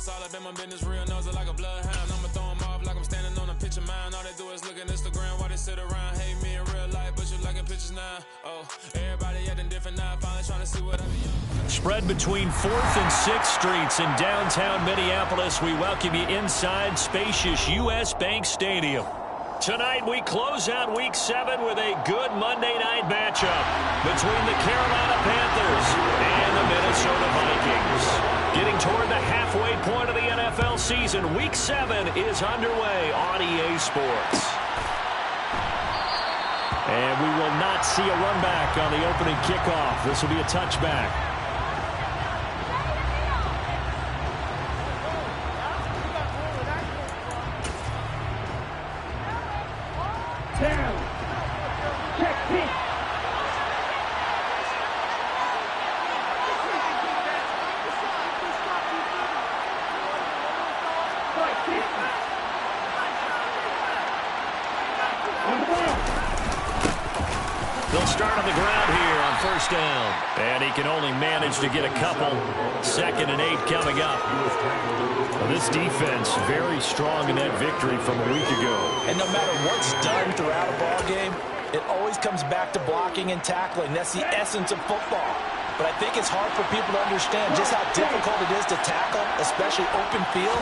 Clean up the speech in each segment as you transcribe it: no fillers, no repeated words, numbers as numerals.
boss, all up in my business, real nose like a bloodhound. I'ma throw them off like I'm standing on a pitch of mine. All they do is look at Instagram while they sit around. Hate me in real life, but you liking pictures now. Oh, everybody acting different now, finally trying to see what I be. Spread between 4th and 6th Streets in downtown Minneapolis. We welcome you inside spacious U.S. Bank Stadium. Tonight we close out Week 7 with a good Monday night matchup between the Carolina Panthers and the Minnesota Vikings. Getting toward the halfway point of the NFL season, Week 7 is underway on EA Sports. And we will not see a run back on the opening kickoff. This will be a touchback. They'll start on the ground here on first down. And he can only manage to get a couple. 2nd and 8 coming up. Well, this defense very strong in that victory from a week ago. And no matter what's done throughout a ball game, it always comes back to blocking and tackling. That's the essence of football. But I think it's hard for people to understand just how difficult it is to tackle, especially open field.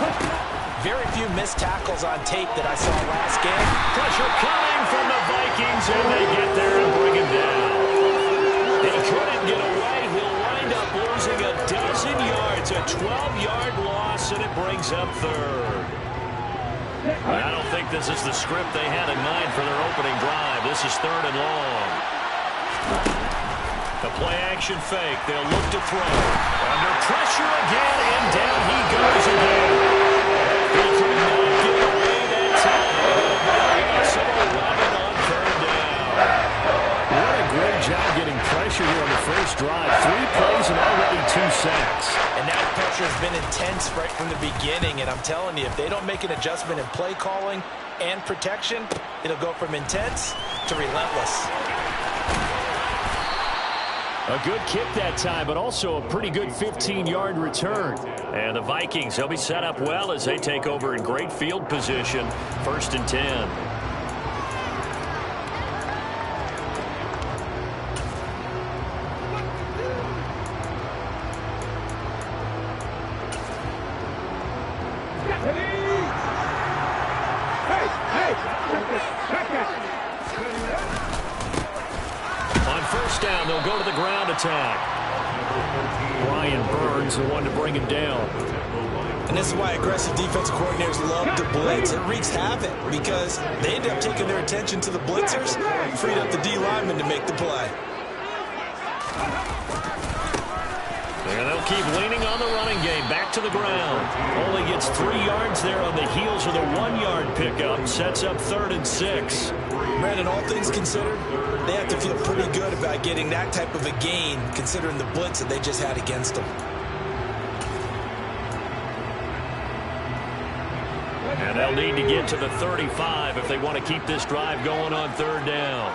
Very few missed tackles on tape that I saw last game. Pressure coming from the Vikings, and they get there and bring him down. He couldn't get away. He'll wind up losing a dozen yards, a 12-yard loss, and it brings up 3rd. I don't think this is the script they had in mind for their opening drive. This is 3rd and long. The play-action fake. They'll look to throw. Under pressure again, and down he goes again. He could not get away that time. Loss of 11 on 3rd down. What a great job getting pressure here on the first drive. 3 plays and already 2 sacks. And that pressure has been intense right from the beginning. And I'm telling you, if they don't make an adjustment in play calling and protection, it'll go from intense to relentless. A good kick that time, but also a pretty good 15-yard return. And the Vikings, they'll be set up well as they take over in great field position. 1st and 10. They'll go to the ground attack. Brian Burns, the one to bring him down. And this is why aggressive defensive coordinators love to blitz. It wreaks havoc because they end up taking their attention to the blitzers, freed up the D lineman to make the play. And they'll keep leaning on the running game. Back to the ground. Only gets 3 yards there on the heels of the 1-yard pickup. Sets up 3rd and 6. Brandon, all things considered, they have to feel pretty good about getting that type of a gain, considering the blitz that they just had against them. And they'll need to get to the 35 if they want to keep this drive going on 3rd down.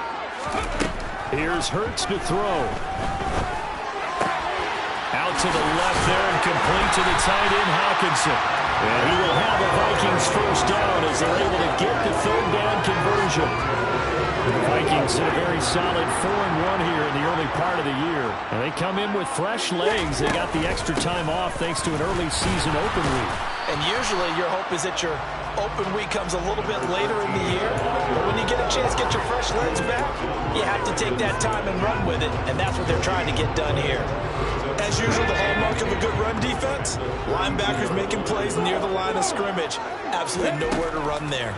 Here's Hurts to throw. Out to the left there and complete to the tight end, Hawkinson. And he will have the Vikings first down as they're able to get the 3rd down conversion. The Vikings did a very solid 4-1 here in the early part of the year. And they come in with fresh legs. They got the extra time off thanks to an early season open week. And usually your hope is that your open week comes a little bit later in the year. But when you get a chance to get your fresh legs back, you have to take that time and run with it. And that's what they're trying to get done here. As usual, the hallmark of a good run defense, linebackers making plays near the line of scrimmage. Absolutely nowhere to run there.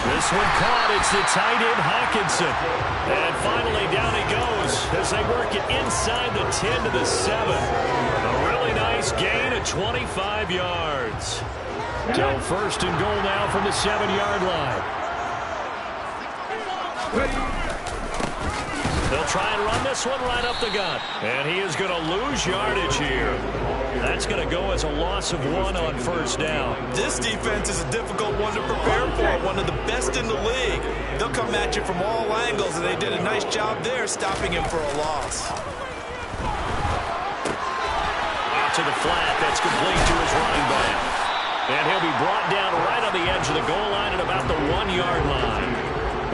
This one caught. It's the tight end, Hawkinson. And finally, down he goes as they work it inside the 10 to the 7. A really nice gain of 25 yards. So 1st and goal now from the 7-yard line. They'll try and run this one right up the gut. And he is going to lose yardage here. That's going to go as a loss of 1 on 1st down. This defense is a difficult one to prepare for, one of the best in the league. They'll come at you from all angles, and they did a nice job there stopping him for a loss. to the flat. That's complete to his running back. And he'll be brought down right on the edge of the goal line at about the 1-yard line.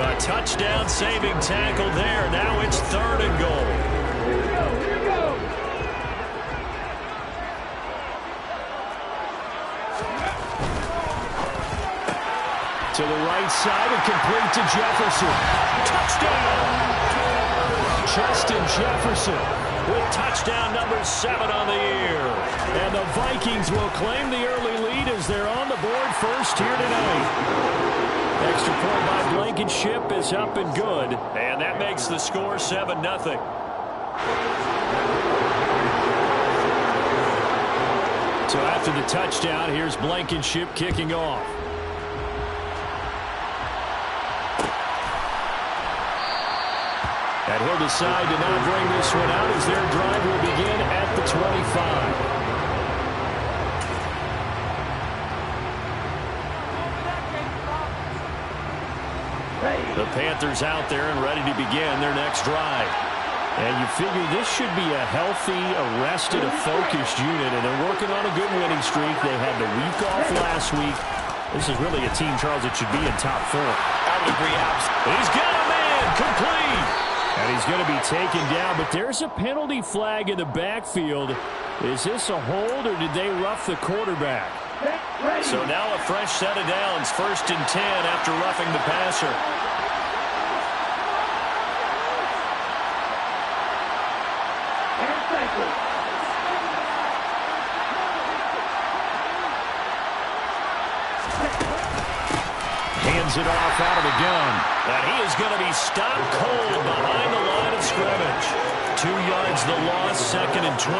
A touchdown-saving tackle there. Now it's 3rd and goal. Here we go. To the right side and complete to Jefferson. Touchdown! Justin Jefferson with touchdown number 7 on the year. And the Vikings will claim the early lead as they're on the board first here tonight. Extra point by Blankenship is up and good. And that makes the score 7-0. So after the touchdown, here's Blankenship kicking off. And he'll decide to not bring this one out as their drive will begin at the 25. The Panthers out there and ready to begin their next drive. And you figure this should be a healthy, arrested, a focused unit, and they're working on a good winning streak. They had the week off last week. This is really a team, Charles, that should be in top 4. I would agree. He's got a man complete. And he's going to be taken down, but there's a penalty flag in the backfield. Is this a hold, or did they rough the quarterback? So now a fresh set of downs, 1st and 10 after roughing the passer. Hands it off out of the gun. And he is going to be stopped cold behind the line of scrimmage. 2 yards the loss, 2nd and 12.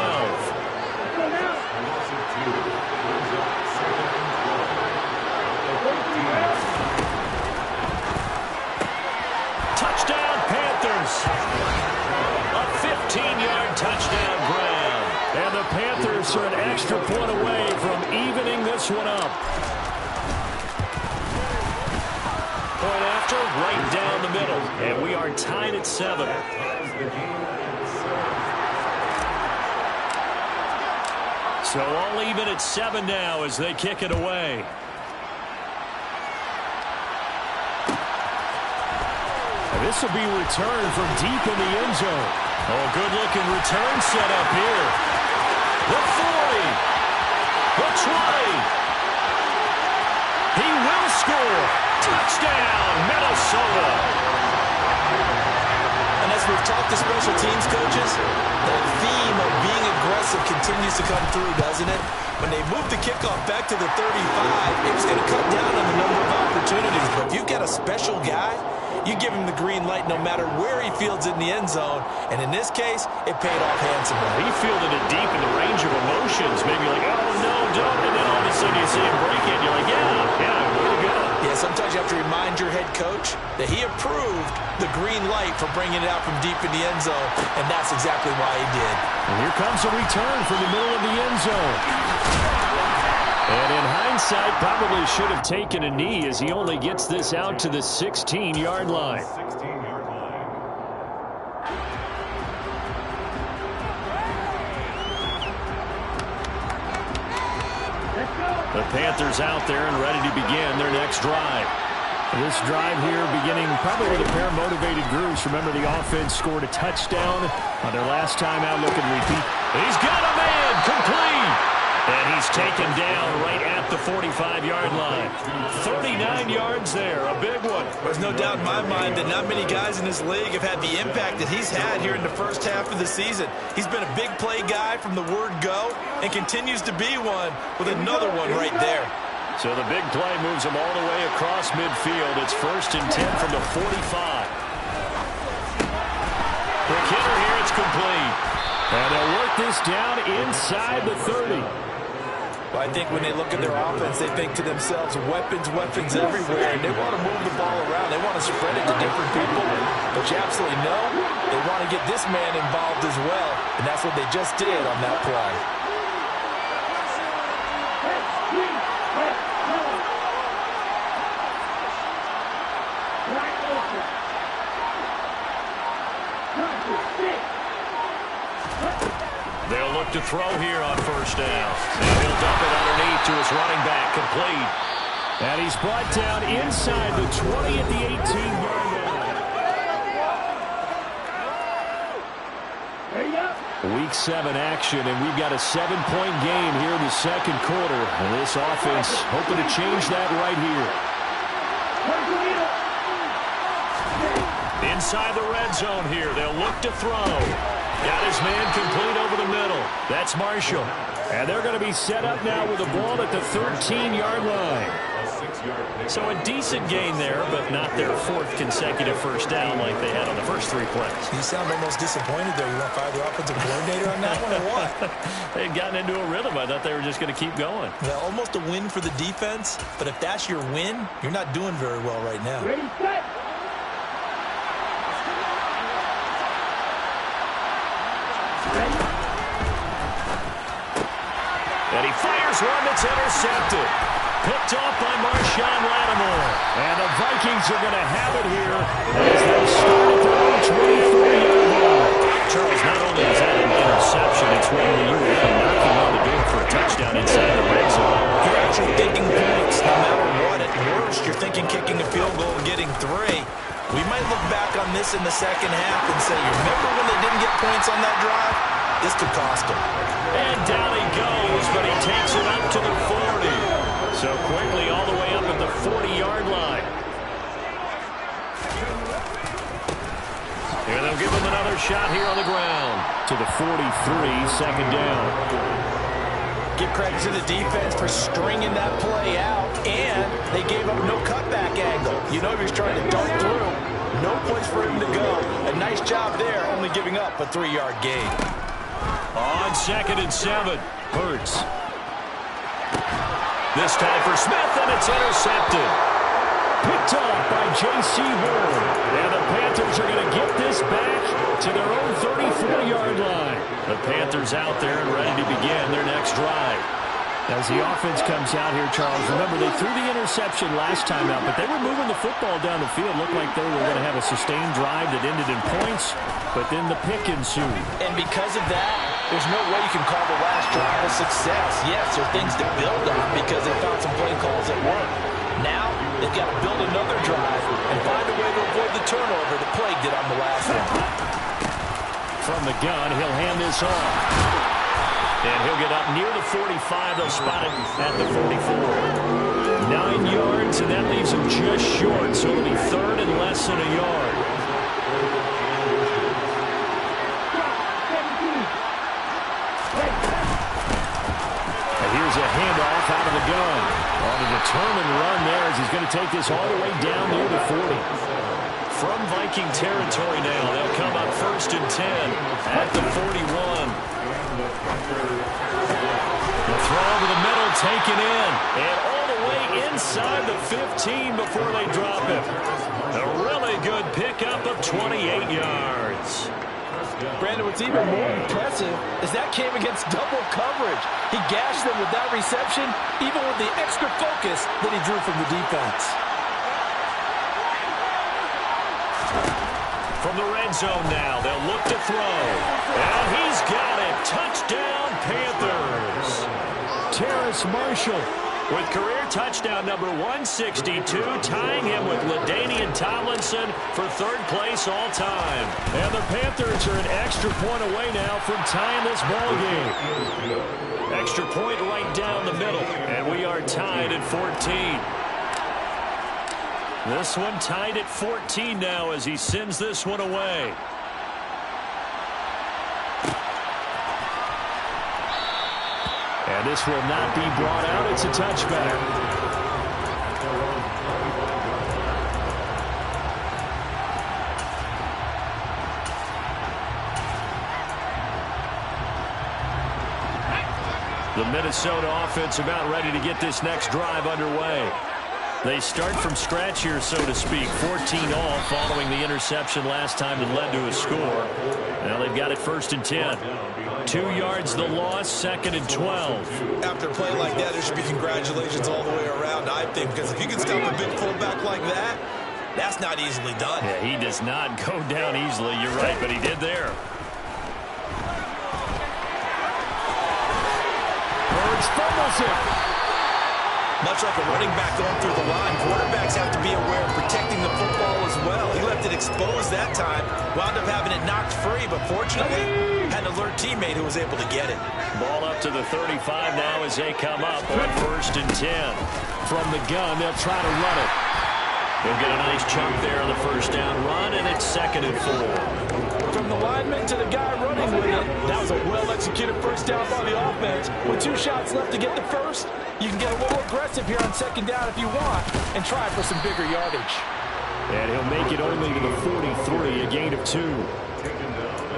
Touchdown, Panthers. A 15-yard touchdown grab. And the Panthers are an extra point away from evening this one up. Point after, right down the middle. And we are tied at 7. So all even at 7 now as they kick it away. And this will be returned from deep in the end zone. Oh, good-looking return set up here. The 40. The 20. He will score. Touchdown, Minnesota. And as we've talked to special teams coaches, that theme of being aggressive continues to come through, doesn't it? When they move the kickoff back to the 35, it was going to cut down on the number of opportunities. But if you've got a special guy, you give him the green light no matter where he fields it in the end zone. And in this case, it paid off handsomely. He fielded it deep in the range of emotions. Maybe like, oh, no, don't. And then all of a sudden you see him break it. You're like, yeah, way to go. Yeah, sometimes you have to remind your head coach that he approved the green light for bringing it out from deep in the end zone. And that's exactly why he did. And here comes a return from the middle of the end zone. And in hindsight, probably should have taken a knee as he only gets this out to the 16-yard line. The Panthers out there and ready to begin their next drive. This drive here beginning probably with a pair of motivated groups. Remember, the offense scored a touchdown on their last time out. Look and repeat. He's got a man complete. And he's taken down right at the 45-yard line. 39 yards there, a big one. There's no doubt in my mind that not many guys in this league have had the impact that he's had here in the first half of the season. He's been a big play guy from the word go and continues to be one with another one right there. So the big play moves him all the way across midfield. It's 1st and 10 from the 45. Quick hitter here, it's complete. And they'll work this down inside the 30. Well, I think when they look at their offense, they think to themselves, weapons everywhere, and they want to move the ball around. They want to spread it to different people. But you absolutely know they want to get this man involved as well, and that's what they just did on that play. They'll look to throw here on first down. And he'll dump it underneath to his running back, complete. And he's brought down inside the 20 at the 18-yard line. Week 7 action, and we've got a 7-point game here in the second quarter. And this offense hoping to change that right here. Inside the red zone here, they'll look to throw. Got his man complete over the middle. That's Marshall. And they're going to be set up now with the ball at the 13-yard line. So a decent gain there, but not their 4th consecutive first down like they had on the first 3 plays. You sound almost disappointed there. You want to fire the offensive coordinator on that one or what? They had gotten into a rhythm. I thought they were just going to keep going. Well, almost a win for the defense, but if that's your win, you're not doing very well right now. Ready, set. And he fires one that's intercepted. Picked off by Marshawn Lattimore. And the Vikings are going to have it here as they start at their own 23-yard line. Charles, not only is that an interception, it's when you really knocking on the door for a touchdown inside the red zone. You're actually taking points no matter what. At worst, you're thinking kicking a field goal and getting 3. We might look back on this in the second half and say, remember when they didn't get points on that drive? This could cost them. And down he goes, but he takes it up to the 40. So quickly all the way up at the 40-yard line. Here they'll give him another shot here on the ground. To the 43, second down. Give credit to the defense for stringing that play out, and they gave up no cutback angle. You know he was trying to dunk through. No place for him to go. A nice job there, only giving up a 3-yard gain. On 2nd and 7, Hurts. This time for Smith, and it's intercepted. Picked off by J.C. Horn. And the Panthers are going to get this back to their own 34-yard line. The Panthers out there and ready to begin their next drive. As the offense comes out here, Charles, remember they threw the interception last time out, but they were moving the football down the field. Looked like they were going to have a sustained drive that ended in points, but then the pick ensued. And because of that, there's no way you can call the last drive a success. Yes, there are things to build on because they found some play calls that work. Now, they've got to build another drive and find a way to avoid the turnover that plagued it on the last one. From the gun, he'll hand this off. And he'll get up near the 45. They'll spot it at the 44. 9 yards, and that leaves him just short. So it'll be 3rd and less than a yard. And here's a handoff out of the gun. On a determined run there as he's going to take this all the way down near the 40. From Viking territory now, they'll come up 1st and 10 at the 41. The throw over the middle taken in. And all the way inside the 15 before they drop it. A really good pickup of 28 yards. Brandon, what's even more impressive is that came against double coverage. He gashed them with that reception, even with the extra focus that he drew from the defense. From the red zone now, they'll look to throw. And he's got it. Touchdown, Panthers. Terrace Marshall with career touchdown number 162, tying him with LaDainian Tomlinson for 3rd place all time. And the Panthers are an extra point away now from tying this ball game. Extra point right down the middle, and we are tied at 14. This one tied at 14 now as he sends this one away. And this will not be brought out. It's a touchback. The Minnesota offense about ready to get this next drive underway. They start from scratch here, so to speak. 14 all following the interception last time that led to a score. Now they've got it 1st and 10. 2 yards the loss, 2nd and 12. After a play like that, there should be congratulations all the way around, I think, because if you can stop a big fullback like that, that's not easily done. Yeah, he does not go down easily. You're right, but he did there. Vikes fumbles it. Much like a running back going through the line, quarterbacks have to be aware of protecting the football as well. He left it exposed that time, wound up having it knocked free, but fortunately had an alert teammate who was able to get it. Ball up to the 35 now as they come up on 1st and 10. From the gun, they'll try to run it. They'll get a nice chunk there on the first down run, and it's 2nd and 4. From the lineman to the guy running with it, that was a well-executed first down by the offense. With 2 shots left to get the first, you can get a little aggressive here on 2nd down if you want and try for some bigger yardage. And he'll make it only to the 43, a gain of 2.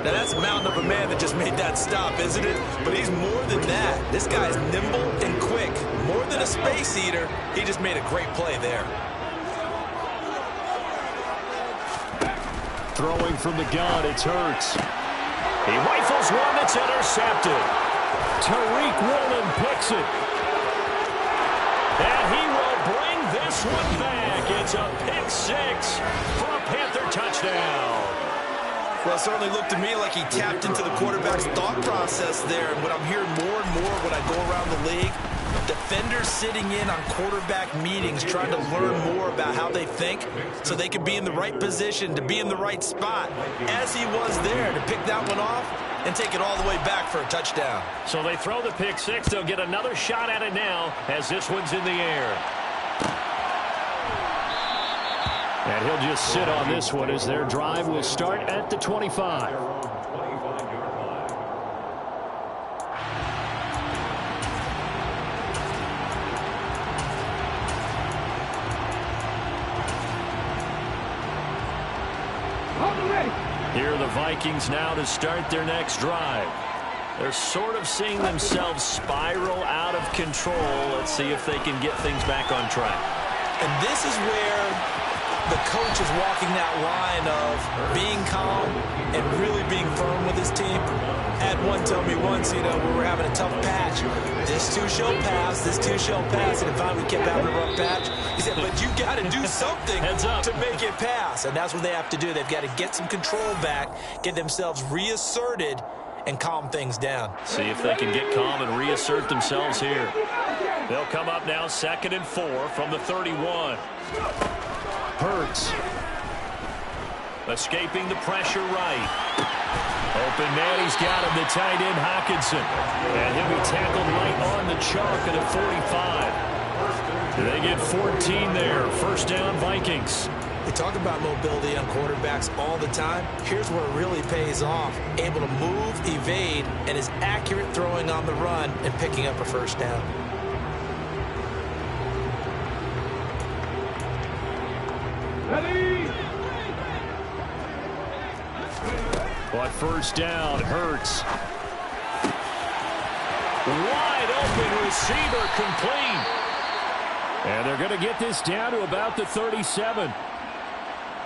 Now that's a mountain of a man that just made that stop, isn't it? But he's more than that. This guy's nimble and quick. More than a space eater, he just made a great play there. Throwing from the gun, it's Hurts. He rifles one that's intercepted. Tariq Woolen picks it. And he will bring this one back. It's a pick 6 for a Panther touchdown. Well, it certainly looked to me like he tapped into the quarterback's thought process there. And what I'm hearing more and more when I go around the league, defenders sitting in on quarterback meetings trying to learn more about how they think so they can be in the right position to be in the right spot, as he was there to pick that one off and take it all the way back for a touchdown. So they throw the pick 6. They'll get another shot at it now as this one's in the air. And he'll just sit on this one as their drive will start at the 25. Here are the Vikings now to start their next drive. They're sort of seeing themselves spiral out of control. Let's see if they can get things back on track. And this is where the coach is walking that line of being calm and really being firm with his team. Had one tell me once, we were having a tough patch. This too shall pass, this too shall pass. And finally we kept having a rough patch. He said, but you got to do something to make it pass. And that's what they have to do. They've got to get some control back, get themselves reasserted, and calm things down. See if they can get calm and reassert themselves here. They'll come up now 2nd and 4 from the 31. Hurts. Escaping the pressure right. Open man, he's got him, the tight end Hockenson. And he'll be tackled right on the chalk at a 45. They get 14 there. 1st down, Vikings. We talk about mobility on quarterbacks all the time. Here's where it really pays off. Able to move, evade, and is accurate throwing on the run and picking up a 1st down. Ready? But 1st down, Hurts. Wide open receiver complete. And they're going to get this down to about the 37.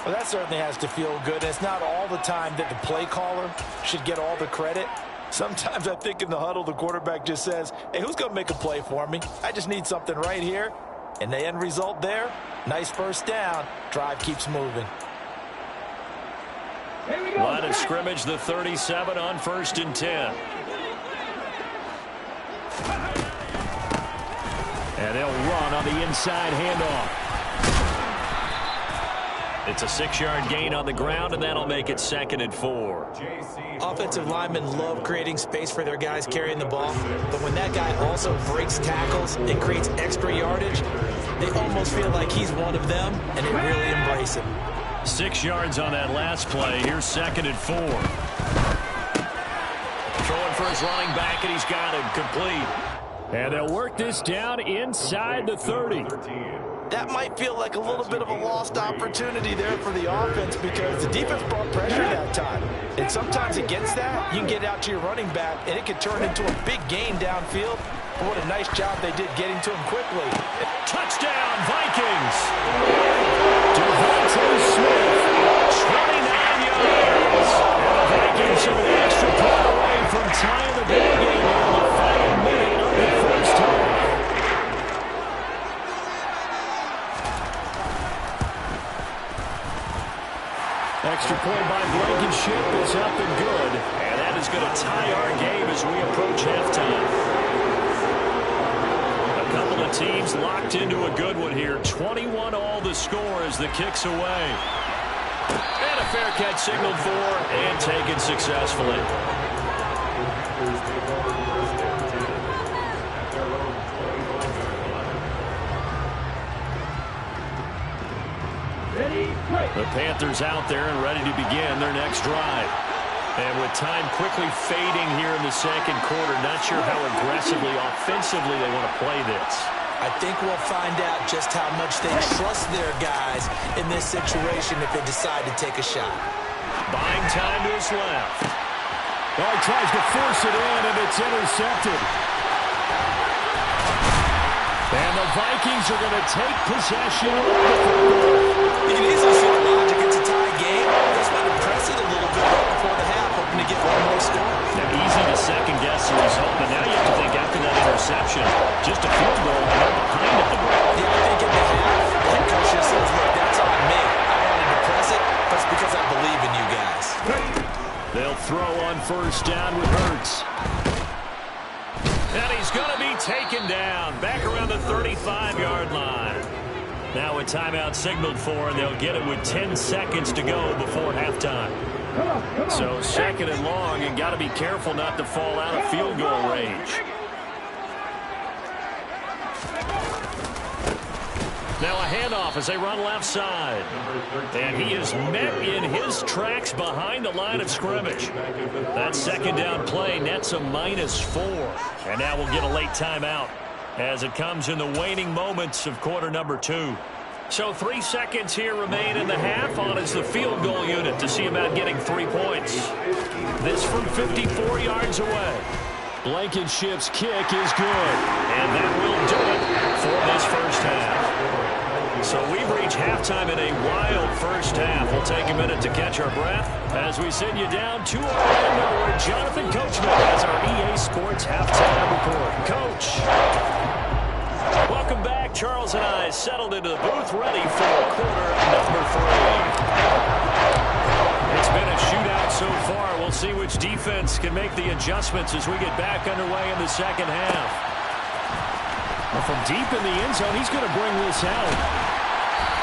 Well, that certainly has to feel good. It's not all the time that the play caller should get all the credit. Sometimes I think in the huddle, the quarterback just says, hey, who's going to make a play for me? I just need something right here. And the end result there, nice 1st down. Drive keeps moving. Line of scrimmage, the 37 on 1st and 10. And they'll run on the inside handoff. It's a 6-yard gain on the ground, and that'll make it 2nd and 4. Offensive linemen love creating space for their guys carrying the ball, but when that guy also breaks tackles and creates extra yardage, they almost feel like he's one of them, and they really embrace him. 6 yards on that last play. Here's 2nd and 4. Throwing for his running back, and he's got him complete. And they'll work this down inside the 30. That might feel like a little bit of a lost opportunity there for the offense because the defense brought pressure that time. And sometimes against that, you can get out to your running back, and it can turn into a big gain downfield. But what a nice job they did getting to him quickly. Touchdown, Vikings! Devontae Smith, 29 yards. and the Vikings are an extra point away from tying the ball game in the final minute of the 1st half. Extra point by Blankenship is up and good. And that is going to tie our game as we approach halftime. Both teams locked into a good one here. 21 all the score as the kick's away. And a fair catch signaled for and taken successfully. The Panthers out there and ready to begin their next drive. And with time quickly fading here in the second quarter, not sure how aggressively, offensively they want to play this. I think we'll find out just how much they trust their guys in this situation if they decide to take a shot. Buying time to his left. Oh, he tries to force it in, and it's intercepted. And the Vikings are going to take possession of the football. You can easily see the logic. It's a tie game. Just let them press it a little bit right before the half, hoping to get one more score. Now, easy to second-guess the result, but now you have to think after that interception, just a field goal and they're behind at the break. Yeah, I think in the half, the head coach just says, look, that's on me. I wanted to press it, but it's because I believe in you guys. They'll throw on first down with Hurts. And he's going to be taken down back around the 35-yard line. Now a timeout signaled for, and they'll get it with 10 seconds to go before halftime. So second and long, and got to be careful not to fall out of field goal range. Now a handoff as they run left side. And he is met in his tracks behind the line of scrimmage. That second down play nets a -4. And now we'll get a late timeout as it comes in the waning moments of quarter number 2. So 3 seconds here remain in the half. On is the field goal unit to see about getting 3 points. This from 54 yards away. Blankenship's kick is good. And that will do it for this first half. So we've reached halftime in a wild first half. We'll take a minute to catch our breath as we send you down to Orlando, where Jonathan Coachman has our EA Sports halftime report. Coach. Welcome back. Charles and I settled into the booth ready for quarter number 3. It's been a shootout so far. We'll see which defense can make the adjustments as we get back underway in the second half. Well, from deep in the end zone, he's going to bring this out.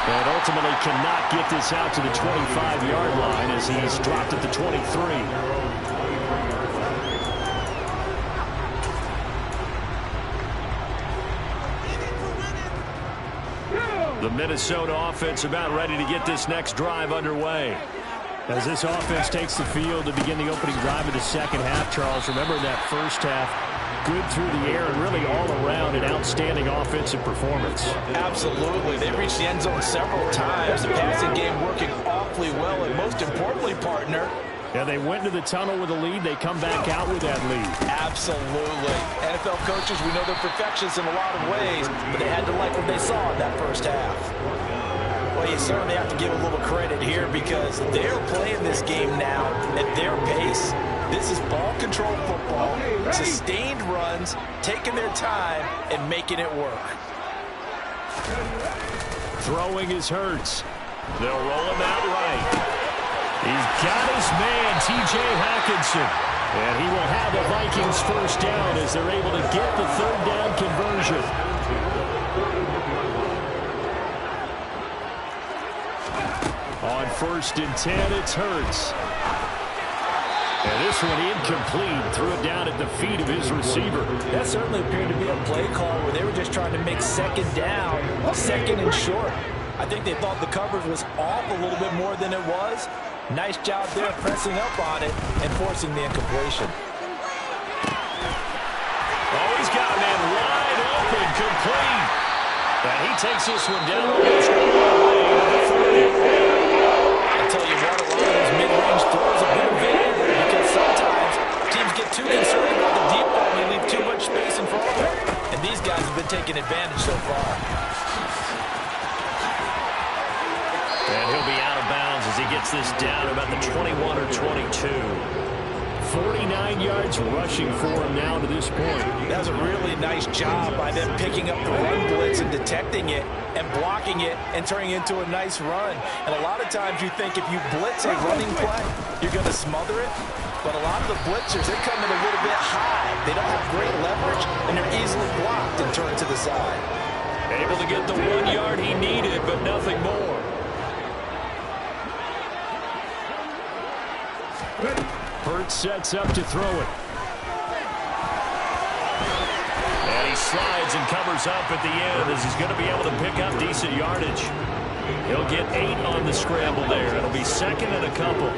But ultimately cannot get this out to the 25-yard line as he's dropped at the 23. The Minnesota offense about ready to get this next drive underway. As this offense takes the field to begin the opening drive of the second half, Charles, remember that first half, good through the air and really all around an outstanding offensive performance. Absolutely. They reached the end zone several times. The passing game working awfully well, and most importantly, partner, yeah, they went to the tunnel with a lead. They come back out with that lead. Absolutely. NFL coaches, we know they're perfectionists in a lot of ways, but they had to like what they saw in that first half. Well, you certainly have to give a little credit here because they're playing this game now at their pace. This is ball control football, sustained runs, taking their time and making it work. Throwing is Hurts. They'll roll him out right. He's got his man, T.J. Hawkinson. And he will have the Vikings first down as they're able to get the third down conversion. On 1st and 10, it's Hurts. And this one incomplete. Threw it down at the feet of his receiver. That certainly appeared to be a play call where they were just trying to make second down, second and short. I think they thought the coverage was off a little bit more than it was. Nice job there pressing up on it and forcing the incompletion. Oh, he's got a man wide open, complete. And he takes this one down almost all the way to the 30. I tell you what, a lot of those mid-range throws have been available because sometimes teams get too concerned about the deep ball and they leave too much space in front of them. And these guys have been taking advantage so far. And he'll be out of bounds as he gets this down about the 21 or 22. 49 yards rushing for him now to this point. That was a really nice job by them picking up the run blitz and detecting it and blocking it and turning it into a nice run. And a lot of times you think if you blitz a running play, you're going to smother it. but a lot of the blitzers, they're coming a little bit high. They don't have great leverage, and they're easily blocked and turned to the side. Able to get the 1 yard he needed, but nothing more. Hurts sets up to throw it. And he slides and covers up at the end as he's going to be able to pick up decent yardage. He'll get 8 on the scramble there. It'll be second and a couple.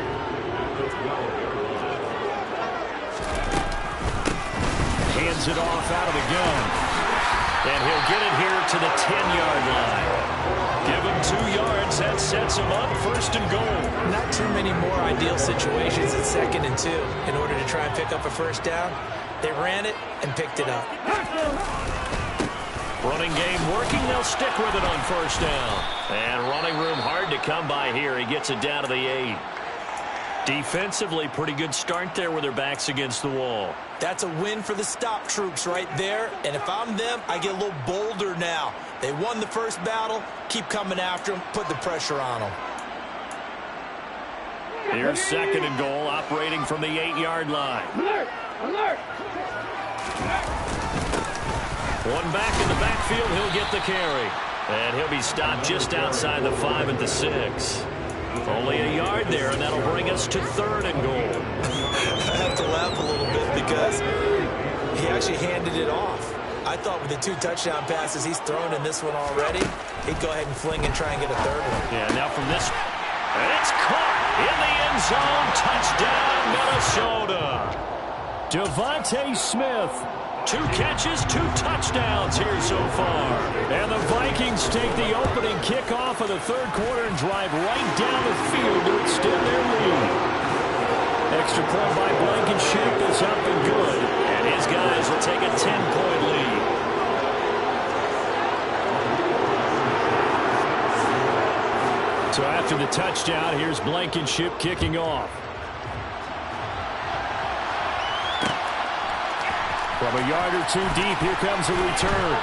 Hands it off out of the gun. And he'll get it here to the 10-yard line. Give him 2 yards. That sets him up first and goal. Not too many more ideal situations at 2nd and 2 in order to try and pick up a first down. They ran it and picked it up. Running game working. They'll stick with it on first down. And running room hard to come by here. He gets it down to the 8. Defensively, pretty good start there with their backs against the wall. That's a win for the stop troops right there. And if I'm them, I get a little bolder now. They won the first battle. Keep coming after them. Put the pressure on them. Here's second and goal, operating from the 8-yard line. Alert! Alert! One back in the backfield, he'll get the carry. And he'll be stopped just outside the 5 at the 6. Only a yard there, and that'll bring us to 3rd and goal. I have to laugh a little bit because he actually handed it off. I thought with the 2 touchdown passes he's thrown in this one already, he'd go ahead and fling and try and get a 3rd one. Yeah, now from this, and it's caught in the end zone. Touchdown, Minnesota. Devontae Smith. 2 catches, 2 touchdowns here so far. And the Vikings take the opening kickoff of the 3rd quarter and drive right down the field to extend their lead. Extra point by Blankenship is up and good. And his guys will take a 10-point lead. So after the touchdown, here's Blankenship kicking off. From a yard or 2 deep, here comes a return.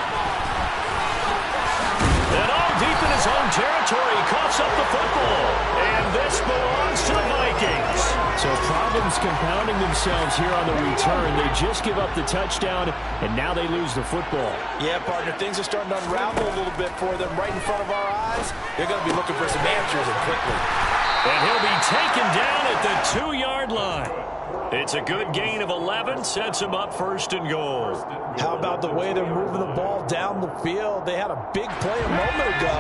And all deep in his own territory, he coughs up the football. And this belongs to the Vikings. So problems compounding themselves here on the return. They just give up the touchdown, and now they lose the football. Yeah, partner, things are starting to unravel a little bit for them right in front of our eyes. They're going to be looking for some answers and quickly. And he'll be taken down at the 2-yard line. It's a good gain of 11, sets him up first and goal. How about the way they're moving the ball down the field? They had a big play a moment ago,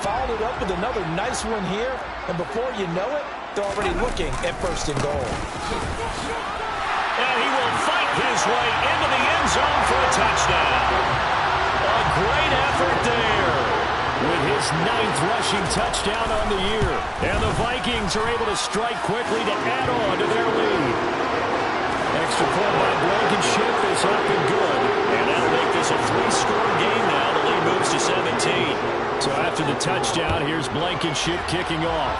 followed it up with another nice one here, and before you know it, they're already looking at first and goal. And he will fight his way into the end zone for a touchdown. A great effort there. With his 9th rushing touchdown on the year. And the Vikings are able to strike quickly to add on to their lead. Extra point by Blankenship is up and good. And that'll make this a 3-score game now. The lead moves to 17. So after the touchdown, here's Blankenship kicking off.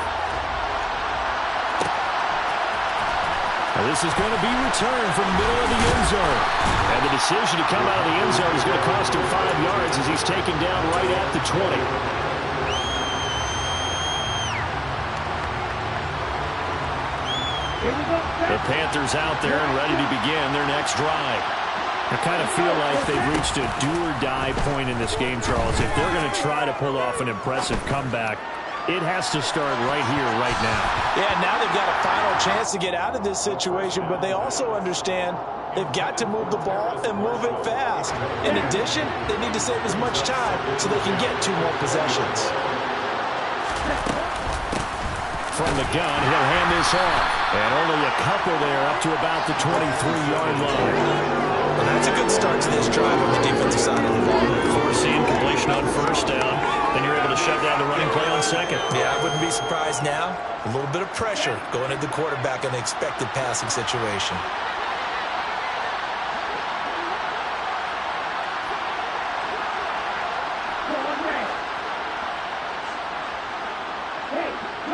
Now this is going to be returned from middle of the end zone. And the decision to come out of the end zone is going to cost him 5 yards as he's taken down right at the 20. The Panthers out there and ready to begin their next drive. I kind of feel like they've reached a do-or-die point in this game, Charles. If they're going to try to pull off an impressive comeback, it has to start right here, right now. Yeah, now they've got a final chance to get out of this situation, but they also understand they've got to move the ball and move it fast. In addition, they need to save as much time so they can get 2 more possessions. From the gun, he'll hand this off. And only a couple there up to about the 23-yard line. Well, that's a good start to this drive on the defensive side of the ball. Forcing completion on first down. Then you're able to shut down the running play on second. Yeah, I wouldn't be surprised now. A little bit of pressure going at the quarterback in the expected passing situation.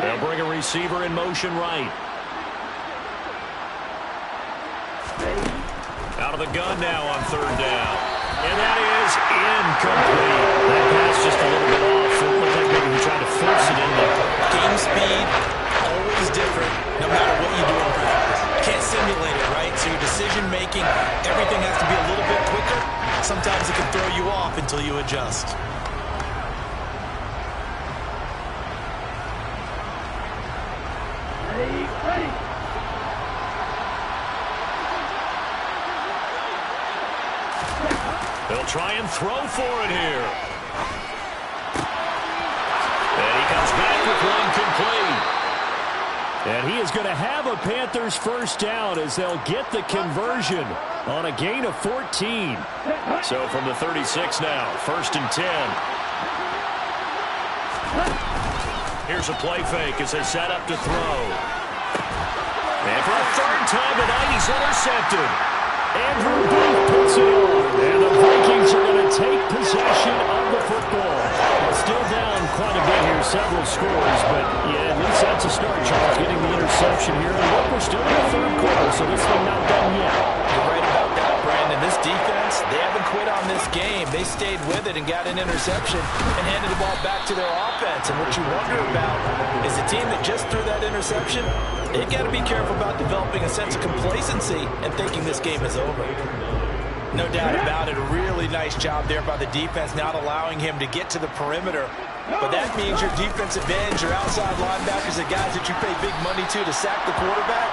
They'll bring a receiver in motion right. Out of the gun now on 3rd down. And that is incomplete. That pass just a little bit off. It looked like maybe he tried to force it in there. Game speed, always different, no matter what you do in practice. Can't simulate decision-making, everything has to be a little bit quicker. Sometimes it can throw you off until you adjust. Ready. They'll try and throw for it here. And he comes back with one complete. And he is going to have a Panthers first down as they'll get the conversion on a gain of 14. So from the 36 now, 1st and 10. Here's a play fake as they set up to throw. And for a 3rd time tonight, he's intercepted. Andrew Booth puts it on. And the Vikings are going to take possession of the football. They're still down quite a bit here, several scores, but yeah, at least that's a start, Charles, getting the interception here. And look, we're still in the 3rd quarter, so this thing not done yet. You're right about that, Brandon. This defense, they haven't quit on this game. They stayed with it and got an interception and handed the ball back to their offense. And what you wonder about is the team that just threw that interception, they've got to be careful about developing a sense of complacency and thinking this game is over. No doubt about it. A really nice job there by the defense, not allowing him to get to the perimeter. But that means your defensive ends, your outside linebackers, the guys that you pay big money to sack the quarterback,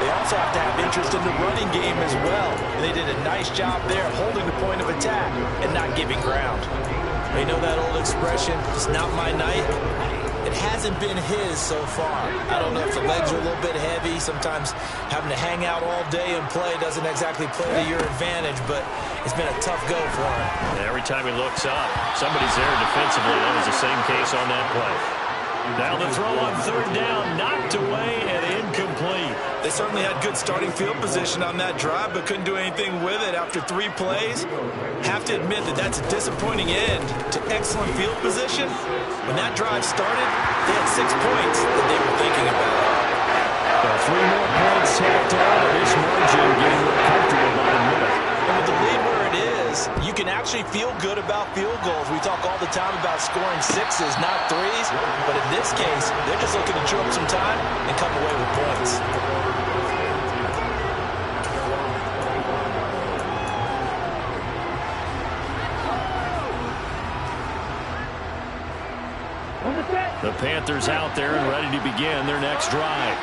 they also have to have interest in the running game as well. And they did a nice job there holding the point of attack and not giving ground. You know that old expression, it's not my night? It hasn't been his so far. I don't know if the legs are a little bit heavy. Sometimes having to hang out all day and play doesn't exactly play to your advantage, but it's been a tough go for him. And every time he looks up, somebody's there defensively. That was the same case on that play. Now the throw on 3rd down, knocked away and incomplete. They certainly had good starting field position on that drive, but couldn't do anything with it after 3 plays. Have to admit that that's a disappointing end to excellent field position. When that drive started, they had 6 points that they were thinking about. 3 more points tacked on, and this margin getting more comfortable by the minute. And with the lead where it is, you can actually feel good about field goals. We talk all the time about scoring 6s, not 3s. But in this case, they're just looking to chew up some time and come away with points. The Panthers out there and ready to begin their next drive.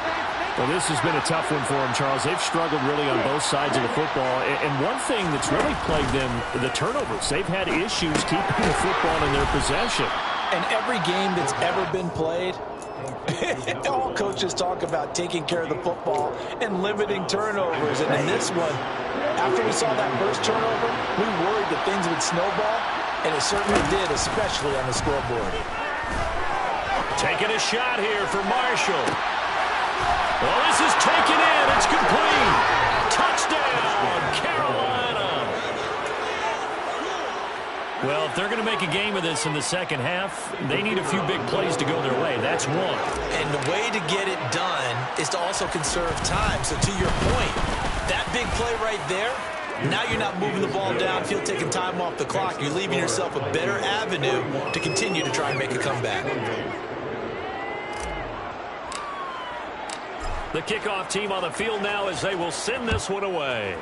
Well, this has been a tough one for them, Charles. They've struggled really on both sides of the football. And one thing that's really plagued them, the turnovers. They've had issues keeping the football in their possession. And every game that's ever been played, all coaches talk about taking care of the football and limiting turnovers. And in this one, after we saw that first turnover, we worried that things would snowball, and it certainly did, especially on the scoreboard. Taking a shot here for Marshall. Well, this is taken in. It's complete. Touchdown, Carolina. Well, if they're going to make a game of this in the second half, they need a few big plays to go their way. That's one. And the way to get it done is to also conserve time. So to your point, that big play right there, now you're not moving the ball downfield, taking time off the clock. You're leaving yourself a better avenue to continue to try and make a comeback. The kickoff team on the field now as they will send this one away.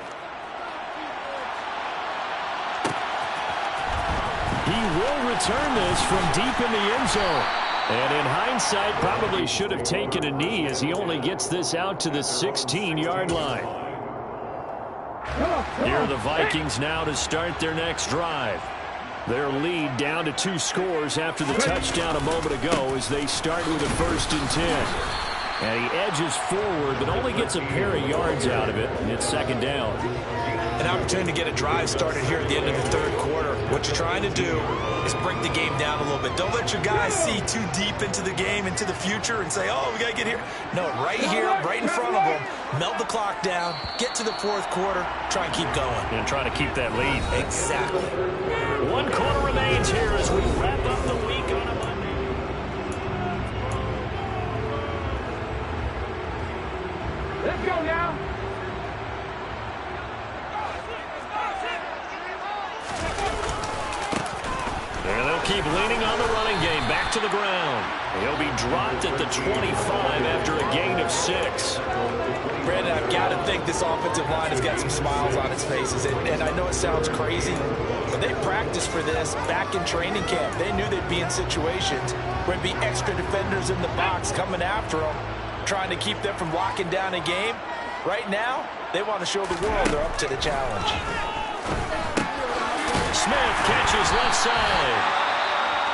He will return this from deep in the end zone. And in hindsight, probably should have taken a knee as he only gets this out to the 16-yard line. Here are the Vikings now to start their next drive. Their lead down to 2 scores after the touchdown a moment ago as they start with a 1st and 10. And he edges forward, but only gets a pair of yards out of it, and it's 2nd down. An opportunity to get a drive started here at the end of the 3rd quarter. What you're trying to do is break the game down a little bit. Don't let your guys see too deep into the game, into the future, and say, oh, we got to get here. No, right here, right in front of them, melt the clock down, get to the 4th quarter, try and keep going. And try to keep that lead. Exactly. 1 quarter remains here as we wrap up the week on a Monday. Let's go now. And they'll keep leaning on the running game. Back to the ground. He'll be dropped at the 25 after a gain of 6. Brandon, I've got to think this offensive line has got some smiles on its faces. And I know it sounds crazy, but they practiced for this back in training camp. They knew they'd be in situations where there'd be extra defenders in the box coming after them, trying to keep them from locking down a game. Right now, they want to show the world they're up to the challenge. Smith catches left side.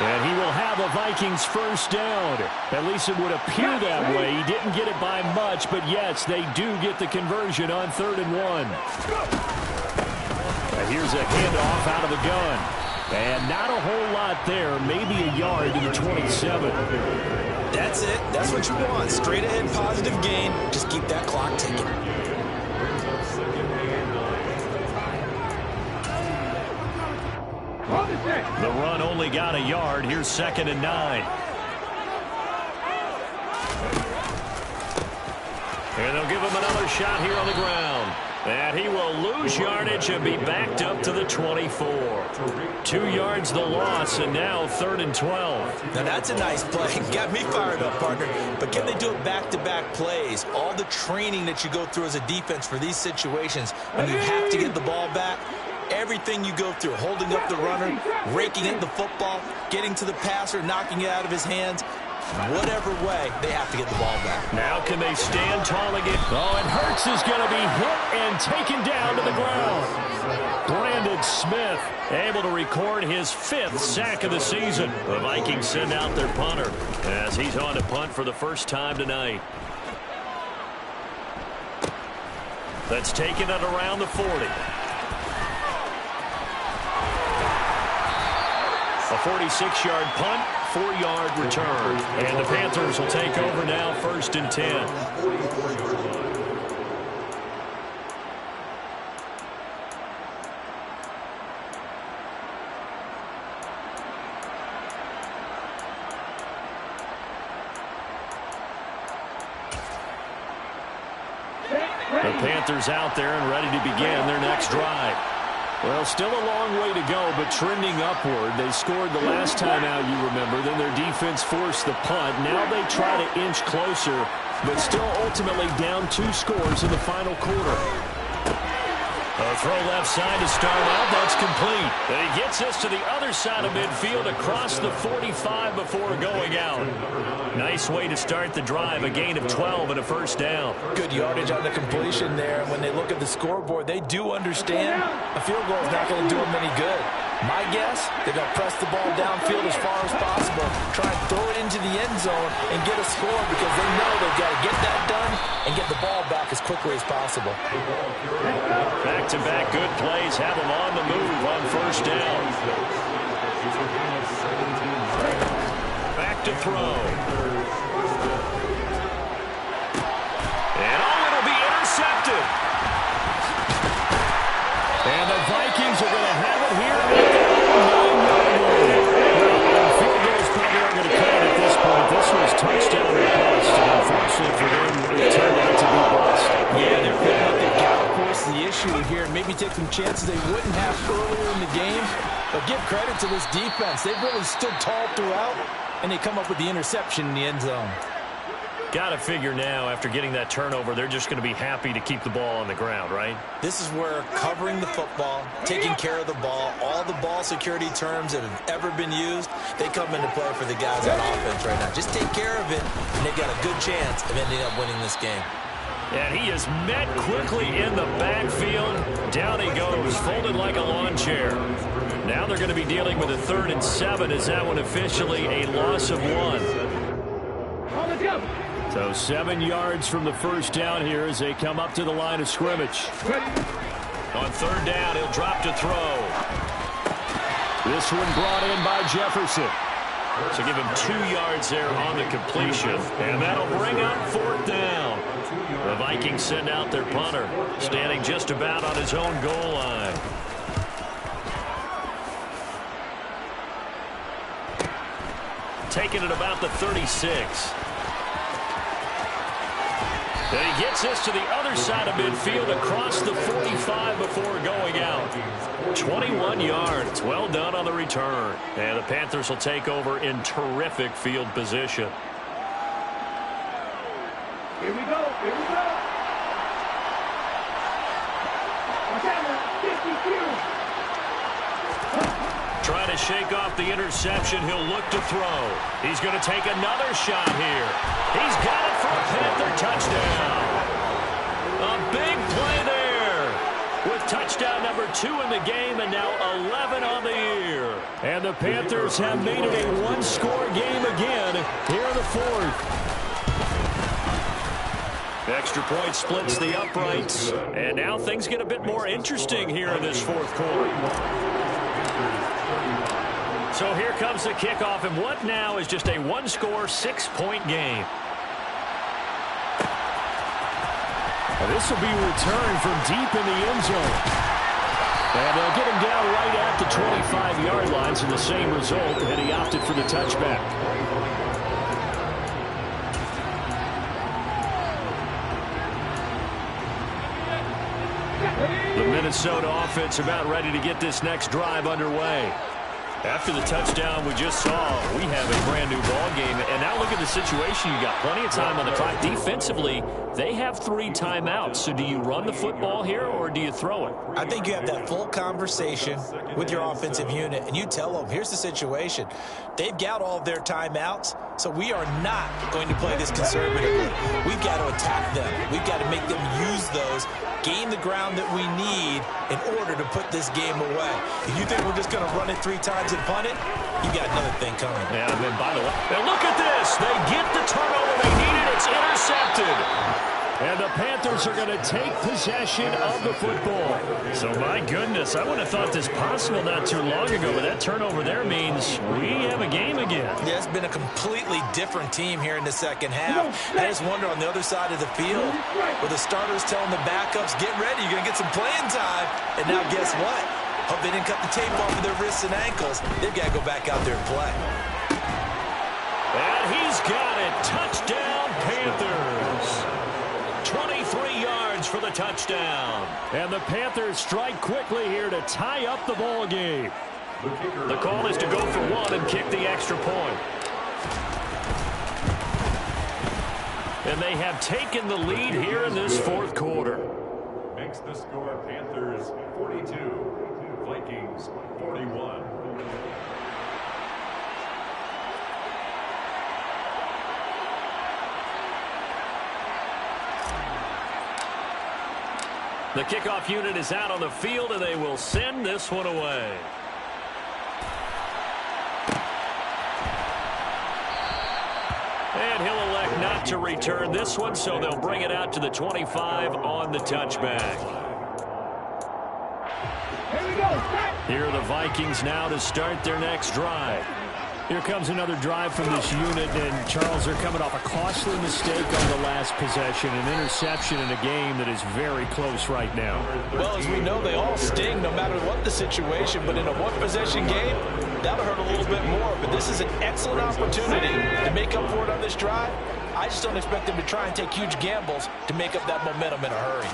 And he will have a Vikings first down. At least it would appear that way. He didn't get it by much, but yes, they do get the conversion on 3rd and 1. And here's a handoff out of the gun. And not a whole lot there, maybe a yard to the 27. That's it. That's what you want. Straight ahead positive gain. Just keep that clock ticking. The run only got a yard. Here's 2nd and 9. And they'll give him another shot here on the ground. And he will lose yardage and be backed up to the 24. 2 yards the loss, and now 3rd and 12. Now that's a nice play. Got me fired up, partner. But can they do it back-to-back plays? All the training that you go through as a defense for these situations, when you have to get the ball back, everything you go through, holding up the runner, raking at the football, getting to the passer, knocking it out of his hands, whatever way, they have to get the ball back. Now can they stand tall again? Oh, and Hurts is going to be hit and taken down to the ground. Brandon Smith able to record his 5th sack of the season. The Vikings send out their punter as he's on to punt for the first time tonight. That's taken it around the 40. A 46-yard punt, 4-yard return. And the Panthers will take over now, 1st and 10. The Panthers out there and ready to begin their next drive. Well, still a long way to go, but trending upward. They scored the last time out, you remember. Then their defense forced the punt. Now they try to inch closer, but still ultimately down 2 scores in the final quarter. A throw left side to start out. That's complete. And he gets us to the other side of midfield across the 45 before going out. Nice way to start the drive. A gain of 12 and a first down. Good yardage on the completion there. When they look at the scoreboard, they do understand a field goal is not going to do them any good. My guess, they're going to press the ball downfield as far as possible, try and throw it into the end zone and get a score because they know they've got to get that done and get the ball back as quickly as possible. Back-to-back good plays have them on the move on first down. Back to throw. And it'll be intercepted. And the Vikings are going to have it here at their own 9-yard line. Well, field goals probably aren't going to count at this point. This was touchdown or bust, and unfortunately for them, it turned out to be bust. Yeah, they're feeling like they've got to force the issue here and maybe take some chances they wouldn't have earlier in the game. But give credit to this defense. They've really stood tall throughout, and they come up with the interception in the end zone. Got to figure now, after getting that turnover, they're just going to be happy to keep the ball on the ground, right? This is where covering the football, taking care of the ball, all the ball security terms that have ever been used, they come into play for the guys on offense right now. Just take care of it, and they've got a good chance of ending up winning this game. And he is met quickly in the backfield. Down he goes, folded like a lawn chair. Now they're going to be dealing with a 3rd and 7. Is that one officially a loss of 1? So 7 yards from the first down here as they come up to the line of scrimmage. On 3rd down, he'll drop to throw. This one brought in by Jefferson. So give him 2 yards there on the completion. And that'll bring up 4th down. The Vikings send out their punter, standing just about on his own goal line. Taking it about the 36. And he gets this to the other side of midfield across the 45 before going out. 21 yards. Well done on the return. And the Panthers will take over in terrific field position. Here we go. Here we go. Trying to shake off the interception. He'll look to throw. He's going to take another shot here. He's got it for a Panther touchdown. A big play there with touchdown number 2 in the game and now 11 on the year. And the Panthers have made it a one-score game again here in the fourth. Extra point splits the uprights. And now things get a bit more interesting here in this fourth quarter. So here comes the kickoff, and what now is just a one-score, 6-point game. This will be returned from deep in the end zone. And they'll get him down right at the 25-yard line, so the same result, and he opted for the touchback. The Minnesota offense about ready to get this next drive underway. After the touchdown we just saw, we have a brand-new ball game. And now look at the situation. You got plenty of time on the clock. Defensively, they have 3 timeouts. So do you run the football here or do you throw it? I think you have that full conversation with your offensive unit, and you tell them, here's the situation. They've got all of their timeouts, so we are not going to play this conservatively. We've got to attack them. We've got to make them use those, gain the ground that we need in order to put this game away. If you think we're just going to run it 3 times and punt it, you got another thing coming. Yeah, and then by the way, and look at this. They get the turnover they needed. It's intercepted. And the Panthers are going to take possession of the football. So, my goodness, I would have thought this possible not too long ago, but that turnover there means we have a game again. Yeah, it's been a completely different team here in the second half. I just wonder on the other side of the field where the starters telling the backups, get ready, you're going to get some playing time. And now guess what? Hope they didn't cut the tape off of their wrists and ankles. They've got to go back out there and play. And he's got it. Touchdown, Panthers. 23 yards for the touchdown. And the Panthers strike quickly here to tie up the ball game. The call is to go for 1 and kick the extra point. And they have taken the lead here in this fourth quarter. Makes the score Panthers 42, Vikings 41. The kickoff unit is out on the field, and they will send this one away. And he'll elect not to return this one, so they'll bring it out to the 25 on the touchback. Here we go. Here are the Vikings now to start their next drive. Here comes another drive from this unit, and Charles, they're coming off a costly mistake on the last possession, an interception in a game that is very close right now. Well, as we know, they all sting no matter what the situation, but in a one-possession game, that'll hurt a little bit more. But this is an excellent opportunity to make up for it on this drive. I just don't expect them to try and take huge gambles to make up that momentum in a hurry.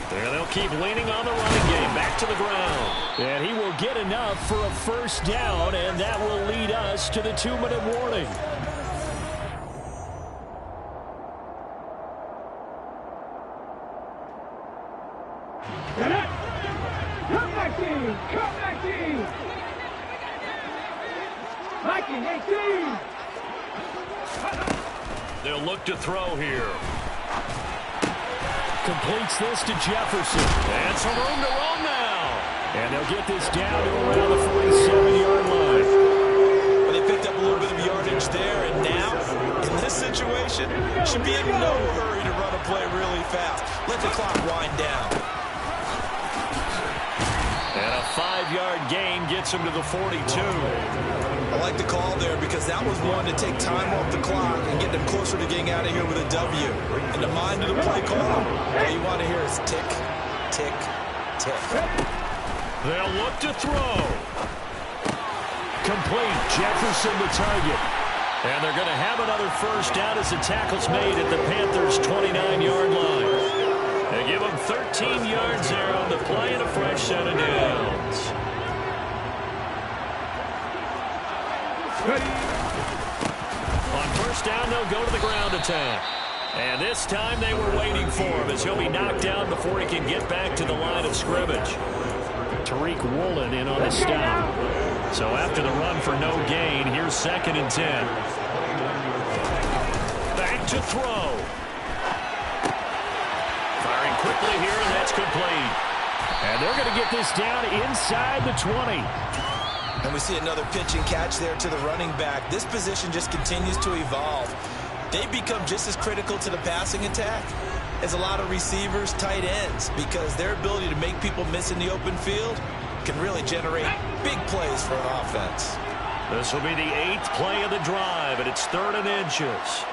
And they'll keep leaning on the running game. Back to the ground. And he will get enough for a first down, and that will lead us to the 2-minute warning. Come back team! Come back team! Viking 18! They'll look to throw here. Completes this to Jefferson. And some room to run now. And they'll get this down to around the 47-yard line. Well, they picked up a little bit of yardage there, and now, in this situation, should be in no hurry to run a play really fast. Let the clock wind down. And a 5-yard gain gets him to the 42. I like the call there because that was one to take time off the clock and get them closer to getting out of here with a W. In the mind of the play caller, all you want to hear is tick, tick, tick. They'll look to throw. Complete. Jefferson the target. And they're going to have another first down as the tackle's made at the Panthers' 29-yard line. They give them 13 yards there on the play and a fresh set of downs. On first down, they'll go to the ground attack. And this time they were waiting for him as he'll be knocked down before he can get back to the line of scrimmage. Tariq Woolen in on the stop. So after the run for no gain, here's 2nd and 10. Back to throw. Firing quickly here, and that's complete. And they're going to get this down inside the 20. And we see another pitch and catch there to the running back. This position just continues to evolve. They become just as critical to the passing attack as a lot of receivers, tight ends, because their ability to make people miss in the open field can really generate big plays for an offense. This will be the 8th play of the drive, and it's 3rd and inches.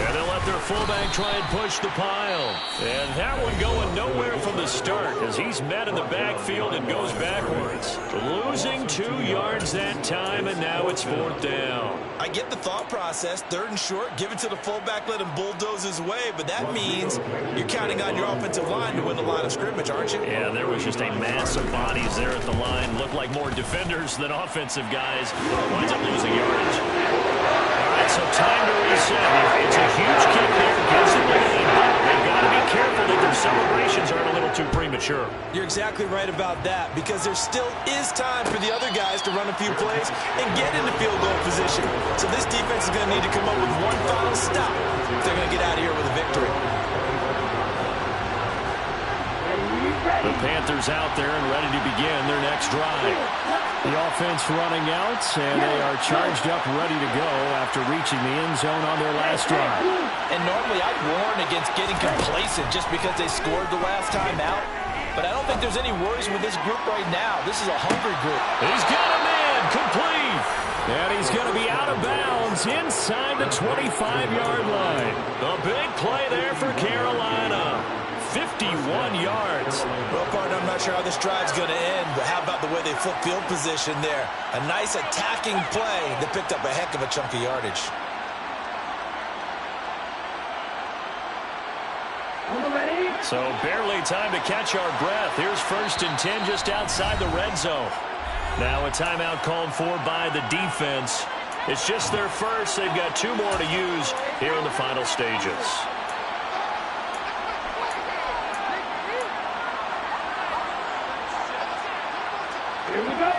And they'll let their fullback try and push the pile. And that one going nowhere from the start as he's met in the backfield and goes backwards. Losing 2 yards that time, and now it's 4th down. I get the thought process. 3rd and short, give it to the fullback, let him bulldoze his way, but that means you're counting on your offensive line to win the line of scrimmage, aren't you? Yeah, there was just a mass of bodies there at the line. Looked like more defenders than offensive guys. Winds up losing yardage. All right, so time to reset. It's a huge kick there. Gives them the lead. They've got to be careful that their celebrations aren't a little too premature. You're exactly right about that, because there still is time for the other guys to run a few plays and get into field goal position. So this defense is going to need to come up with one final stop if they're going to get out of here with a victory. The Panthers out there and ready to begin their next drive. The offense running out, and they are charged up, ready to go after reaching the end zone on their last drive. And normally I'd warn against getting complacent just because they scored the last time out. But I don't think there's any worries with this group right now. This is a hungry group. He's got a man, complete. And he's going to be out of bounds inside the 25-yard line. The big play there for Carolina. 51 yards. Well, partner, I'm not sure how this drive's going to end, but how about the way they flip field position there? A nice attacking play that picked up a heck of a chunk of yardage. So barely time to catch our breath. Here's 1st and 10 just outside the red zone. Now a timeout called for by the defense. It's just their first. They've got 2 more to use here in the final stages. Here we go.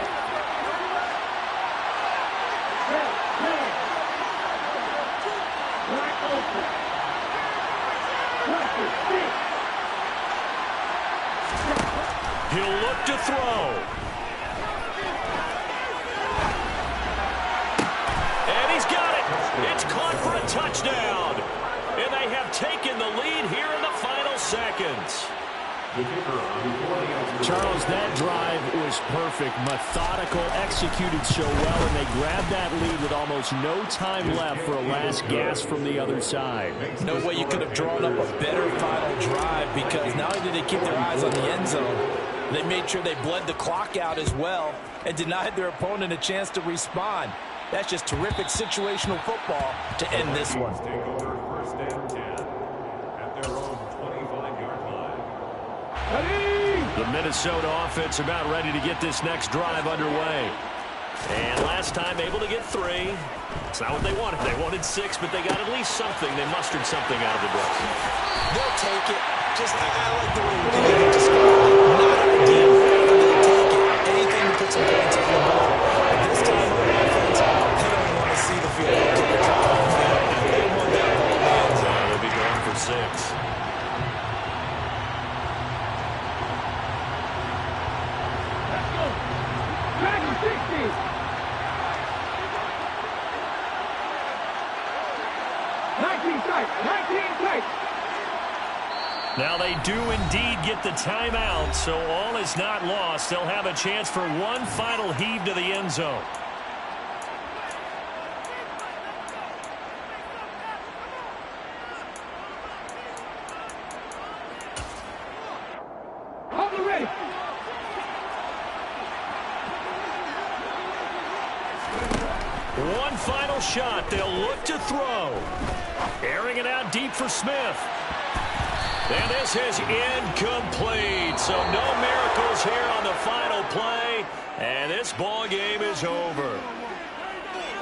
He'll look to throw. And he's got it. It's caught for a touchdown. And they have taken the lead here in the final seconds. Charles, that drive was perfect, methodical, executed so well, and they grabbed that lead with almost no time left for a last gasp from the other side. No way you could have drawn up a better final drive, because not only did they keep their eyes on the end zone, they made sure they bled the clock out as well and denied their opponent a chance to respond. That's just terrific situational football to end this one. Take over 1st and 10 at their own 25-yard line. The Minnesota offense about ready to get this next drive underway. And last time able to get 3. It's not what they wanted. They wanted 6, but they got at least something. They mustered something out of the book. They'll take it. Just, I like the way you described it. Not ideal, but they'll take it. Anything to put some points on the board. But this time on offense, they don't want to see the field goal kicker drop on the field. They want that ball in the end zone. They'll be going for 6. Now they do indeed get the timeout, so all is not lost. They'll have a chance for one final heave to the end zone. final shot. They'll look to throw. Airing it out deep for Smith. And this is incomplete. So no miracles here on the final play. And this ball game is over.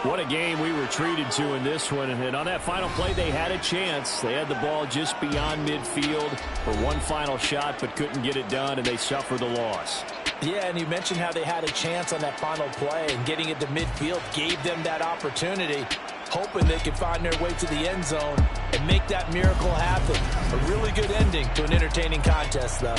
What a game we were treated to in this one. And on that final play, they had a chance. They had the ball just beyond midfield for one final shot, but couldn't get it done, and they suffered the loss. Yeah, and you mentioned how they had a chance on that final play, and getting it to midfield gave them that opportunity, hoping they could find their way to the end zone and make that miracle happen. A really good ending to an entertaining contest, though.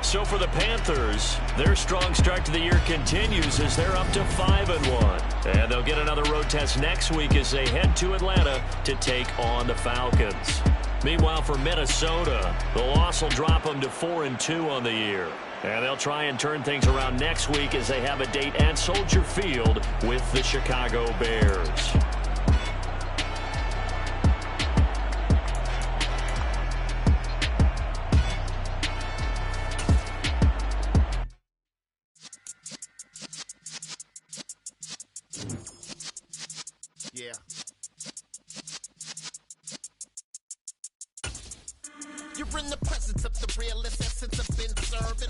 So for the Panthers, their strong start to the year continues as they're up to 5-1. And they'll get another road test next week as they head to Atlanta to take on the Falcons. Meanwhile, for Minnesota, the loss will drop them to 4-2 on the year. And they'll try and turn things around next week as they have a date at Soldier Field with the Chicago Bears. Yeah. You're in the presence of the realest essence of been serving.